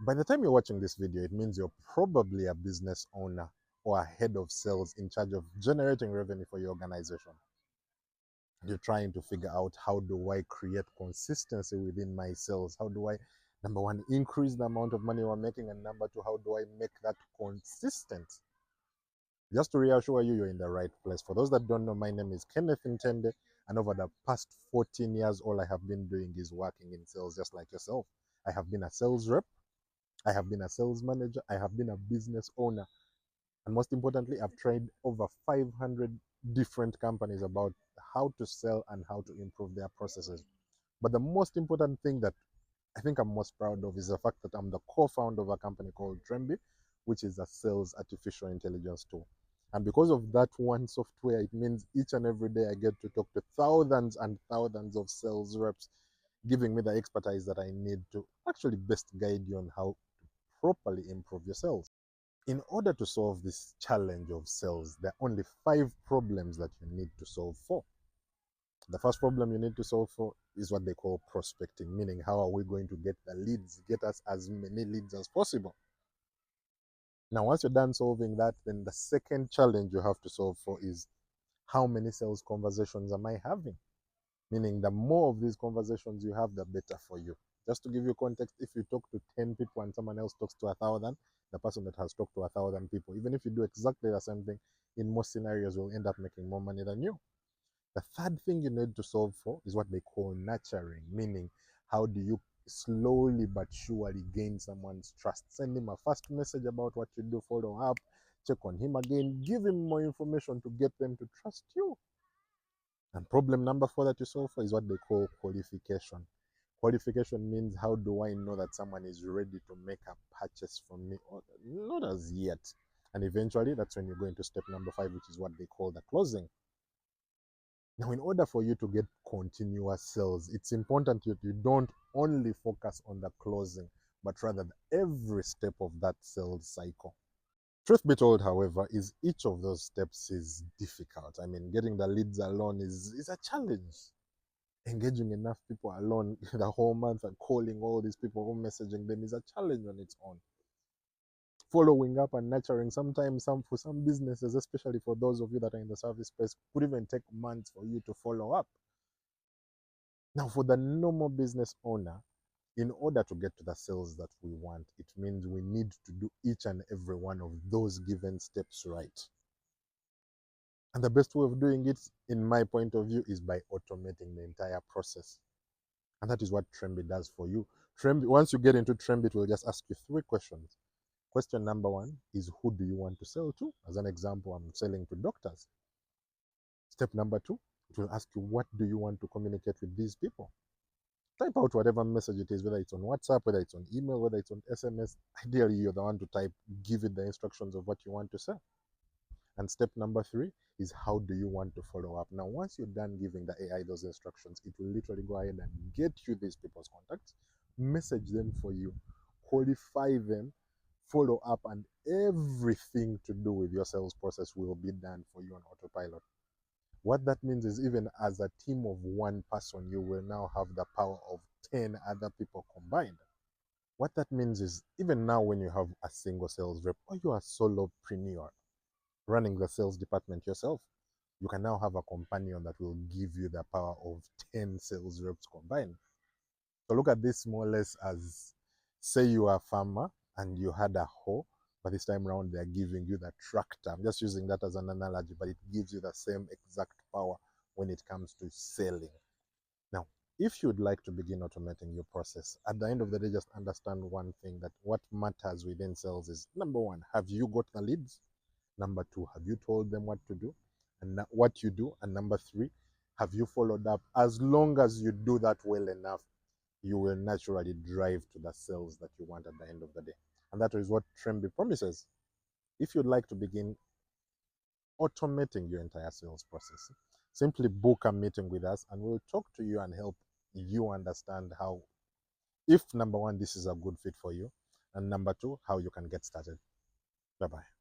By the time you're watching this video, it means you're probably a business owner or a head of sales in charge of generating revenue for your organization. You're trying to figure out, how do I create consistency within my sales? How do I, number one, increase the amount of money we're making? And number two, how do I make that consistent? Just to reassure you, you're in the right place. For those that don't know, my name is Kenneth Ntende, and over the past 14 years, all I have been doing is working in sales, just like yourself. I have been a sales rep, I have been a sales manager, I have been a business owner, and most importantly, I've trained over 500 different companies about how to sell and how to improve their processes. But the most important thing that I think I'm most proud of is the fact that I'm the co-founder of a company called Trembi, which is a sales artificial intelligence tool. And because of that one software, it means each and every day I get to talk to thousands and thousands of sales reps, giving me the expertise that I need to actually best guide you on how to properly improve your sales. In order to solve this challenge of sales, there are only 5 problems that you need to solve for. The first problem you need to solve for is what they call prospecting, meaning how are we going to get the leads, get us as many leads as possible. Now, once you're done solving that, then the second challenge you have to solve for is, how many sales conversations am I having? Meaning, the more of these conversations you have, the better for you. Just to give you context, if you talk to 10 people and someone else talks to 1,000, the person that has talked to 1,000 people, even if you do exactly the same thing, in most scenarios will end up making more money than you. The third thing you need to solve for is what they call nurturing, meaning how do you slowly but surely gain someone's trust? Send him a first message about what you do, follow up, check on him again, give him more information to get them to trust you. And problem number 4 that you solve for is what they call qualification. Qualification means, how do I know that someone is ready to make a purchase from me, or not as yet? And eventually, that's when you go into step number 5, which is what they call the closing. Now, in order for you to get continuous sales, it's important that you don't only focus on the closing, but rather every step of that sales cycle. Truth be told, however, is each of those steps is difficult. I mean, getting the leads alone is a challenge. Engaging enough people alone the whole month and calling all these people or messaging them is a challenge on its own. Following up and nurturing, sometimes for some businesses, especially for those of you that are in the service space, could even take months for you to follow up. Now, for the normal business owner, in order to get to the sales that we want, it means we need to do each and every one of those given steps right. And the best way of doing it, in my point of view, is by automating the entire process. And that is what Trembi does for you. Trembi, once you get into Trembi, it will just ask you 3 questions. Question number 1 is, who do you want to sell to? As an example, I'm selling to doctors. Step number 2, it will ask you, what do you want to communicate with these people? Type out whatever message it is, whether it's on WhatsApp, whether it's on email, whether it's on SMS. Ideally, you're the one to type, give it the instructions of what you want to say. And step number 3 is, how do you want to follow up? Now, once you're done giving the AI those instructions, it will literally go ahead and get you these people's contacts, message them for you, qualify them, follow up, and everything to do with your sales process will be done for you on autopilot. What that means is, even as a team of 1 person, you will now have the power of 10 other people combined. What that means is, even now when you have a single sales rep, or you are a solopreneur running the sales department yourself, you can now have a companion that will give you the power of 10 sales reps combined. So look at this more or less as, say you are a farmer and you had a hoe, but this time around they're giving you the tractor. I'm just using that as an analogy, but it gives you the same exact power when it comes to selling. Now, if you'd like to begin automating your process, at the end of the day, just understand one thing, that what matters within sales is, number 1, have you got the leads? Number 2, have you told them what to do and what you do? And number 3, have you followed up? As long as you do that well enough, you will naturally drive to the sales that you want at the end of the day. And that is what Trembi promises. If you'd like to begin automating your entire sales process, simply book a meeting with us and we'll talk to you and help you understand how, if number 1, this is a good fit for you, and number 2, how you can get started. Bye-bye.